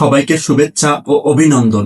সবাইকে শুভেচ্ছা ও অভিনন্দন।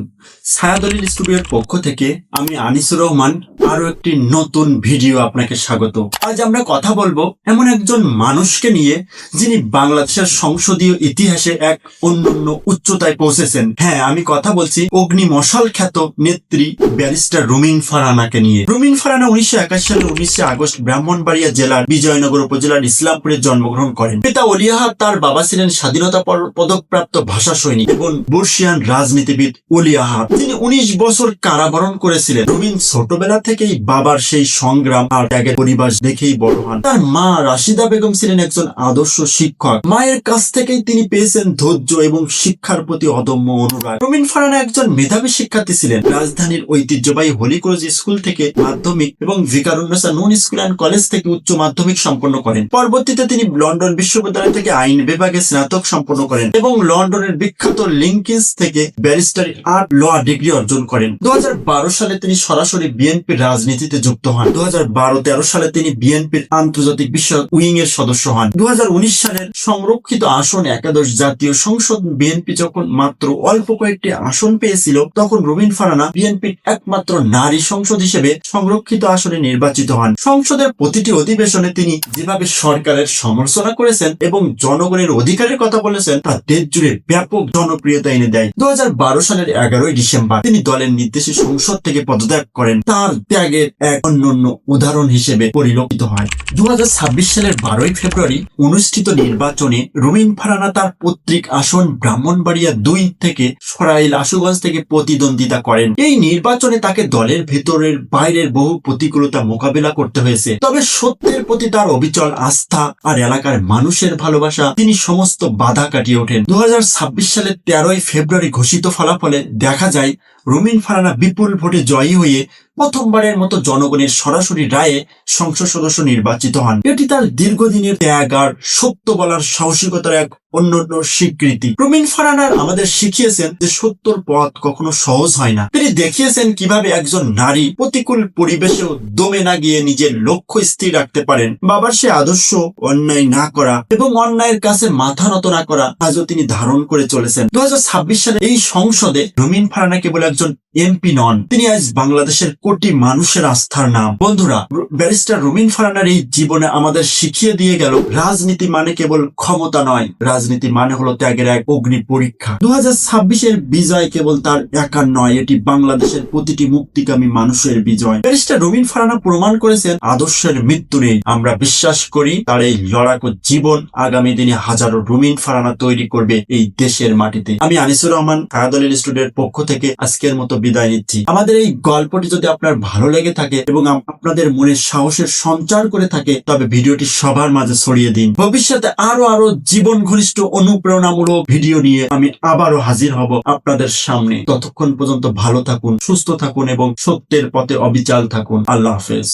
ছায়াদলিল স্টুডিওর পক্ষ থেকে আমি আনিসুর রহমান আরো একটি নতুন ভিডিও আপনাকে স্বাগত। আজ আমরা কথা বলবো এমন একজন মানুষকে নিয়ে যিনি বাংলাদেশের সংসদীয় ইতিহাসে এক অনন্য উচ্চতায় পৌঁছেছেন। হ্যাঁ, আমি কথা বলছি অগ্নি মশাল খ্যাত নেত্রী ব্যারিস্টার রুমিন ফারহানাকে নিয়ে। রুমিন ফারহানা 1981 সালের 19 আগস্ট ব্রাহ্মণবাড়িয়া জেলার বিজয়নগর উপজেলার ইসলামপুরে জন্মগ্রহণ করেন। পিতা ওলি আহাদ, তার বাবা ছিলেন স্বাধীনতা পদকপ্রাপ্ত ভাষা সৈনিক এবং বর্ষিয়ান রাজনীতিবিদ ওলি আহাদ, তিনি 19 বছর কারাবরণ করেছিলেন। রুমিন ছোটবেলা থেকেই বাবার সেই সংগ্রাম আর ত্যাগের পরিবেশ দেখেই বড় হন। তার মা রাশিদা বেগম ছিলেন একজন আদর্শ শিক্ষক। মায়ের কাছ থেকেই তিনি পেয়েছেন ধৈর্য এবং শিক্ষার প্রতি অদম্য অনুরাগ। রুমিন ফারহানা একজন মেধাবী শিক্ষার্থী ছিলেন। রাজধানীর ঐতিহ্যবাহী হলিক্রজ স্কুল থেকে মাধ্যমিক এবং ভিকারুন্নেসা নূন স্কুল অ্যান্ড কলেজ থেকে উচ্চ মাধ্যমিক সম্পন্ন করেন। পরবর্তীতে তিনি লন্ডন বিশ্ববিদ্যালয় থেকে আইন বিভাগে স্নাতক সম্পন্ন করেন এবং লন্ডনের বিখ্যাত লিঙ্কিন্স থেকে ব্যারিস্টারি আর্ট ল ডিগ্রি অর্জন করেন। 2012 সালে তিনি সরাসরি বিএনপির রাজনীতিতে যুক্ত হন। 2012-13 সালে তিনি বিএনপির আন্তর্জাতিক বিষয়ক উইং এর সদস্য হন। 2019 সালের সংরক্ষিত আসন একাদশ জাতীয় সংসদ বিএনপি যখন মাত্র অল্প কয়েকটি আসন পেয়েছিল, তখন রুমিন ফারহানা বিএনপির একমাত্র নারী সংসদ হিসেবে সংরক্ষিত আসনে নির্বাচিত হন। সংসদের প্রতিটি অধিবেশনে তিনি যেভাবে সরকারের সমালোচনা করেছেন এবং জনগণের অধিকারের কথা বলেছেন, তা দেশ জুড়ে ব্যাপক জনপ্রিয়তা এনে দেয়। 2012 সালের 11 ডিসেম্বর তিনি দলের নির্দেশে সংসদ থেকে পদত্যাগ করেন। তার ত্যাগের এক অনন্য উদাহরণ হিসেবে পরিলক্ষিত হয়। 2026 সালের 12 ফেব্রুয়ারি অনুষ্ঠিত নির্বাচনে রুমিন ফারহানা তার পৈতৃক আসন ব্রাহ্মণবাড়িয়া 2 থেকে সরাইল আশুগঞ্জ থেকে প্রতিদ্বন্দ্বিতা করেন। এই নির্বাচনে তাকে দলের ভেতরের বাইরের বহু প্রতিকূলতা মোকাবেলা করতে হয়েছে, তবে সত্যের প্রতি তার অবিচল আস্থা আর এলাকার মানুষের ভালোবাসা, তিনি সমস্ত বাধা কাটিয়ে ওঠেন। 2026 সালের 13 ফেব্রুয়ারি ঘোষিত ফলাফলে দেখা যায় রুমিন ফারহানা বিপুল ভোটে জয়ী হয়ে প্রথমবারের মতো জনগণের সরাসরি রায়ে সংসদ সদস্য নির্বাচিত হন। এটি তার দীর্ঘদিনের ত্যাগ আর সত্য বলার সাহসিকতার এক অন্যান্য স্বীকৃতি। রুমিন ফারহানা আমাদের শিখিয়েছেন যে সত্যর পথ কখনো সহজ হয় না। তিনি দেখিয়েছেন কিভাবে একজন নারী প্রতিকূল পরিবেশেও দমে না গিয়ে নিজের লক্ষ্য স্থির রাখতে পারেন। বাবার সে আদর্শ অন্যায় না করা এবং অন্যায়ের কাছে মাথা নত না করা আজও তিনি ধারণ করে চলেছেন। 2026 সালে এই সংসদে রুমিন ফারহানা কেবল একজন এমপি নন, তিনি আজ বাংলাদেশের কোটি মানুষের আস্থার নাম। বন্ধুরা, ব্যারিস্টার রুমিন ফারহানার এই জীবনে আমাদের শিখিয়ে দিয়ে গেল, রাজনীতি মানে কেবল ক্ষমতা নয়, রাজনীতি মানে হলো ত্যাগের এক অগ্নি পরীক্ষা। 2026-এর বিজয় কেবল তার একার নয়, এটি বাংলাদেশের প্রতিটি মুক্তিকামী মানুষের বিজয়। ব্যারিস্টার রুমিন ফারহানা প্রমাণ করেছেন আদর্শের মৃত্যু নেই। আমরা বিশ্বাস করি তার এই লড়াকু জীবন আগামী দিনে হাজারো রুমিন ফারহানা তৈরি করবে এই দেশের মাটিতে। আমি আনিসুর রহমান ছায়াদলিল স্টুডিওর পক্ষ থেকে আজকের মতো বিদায় নিচ্ছি। আমাদের এই গল্পটি যদি আপনার ভালো লেগে থাকে এবং আপনাদের মনে সাহসের সঞ্চার করে থাকে, তবে ভিডিওটি সবার মাঝে ছড়িয়ে দিন। ভবিষ্যতে আরো জীবন ঘনিষ্ঠ অনুপ্রেরণামূলক ভিডিও নিয়ে আমি আবারও হাজির হব আপনাদের সামনে। ততক্ষণ পর্যন্ত ভালো থাকুন, সুস্থ থাকুন এবং সত্যের পথে অবিচল থাকুন। আল্লাহ হাফেজ।